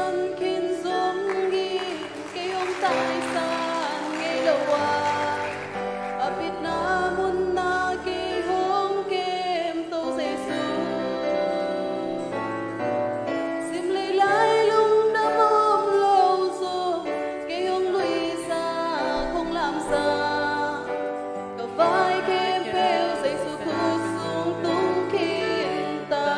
ban khiến giống nghi cái ông tại san ngay đầu ở Việt Nam muốn na cái hôm kem tô dây sim lấy lái lung đâm ôm lâu rồi cái ông lùi xa không làm sao cả vai kem bèo dây khu xuống tung khiến ta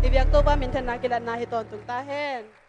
Ibyak to ba minsan na kilan na hiton tung tahen.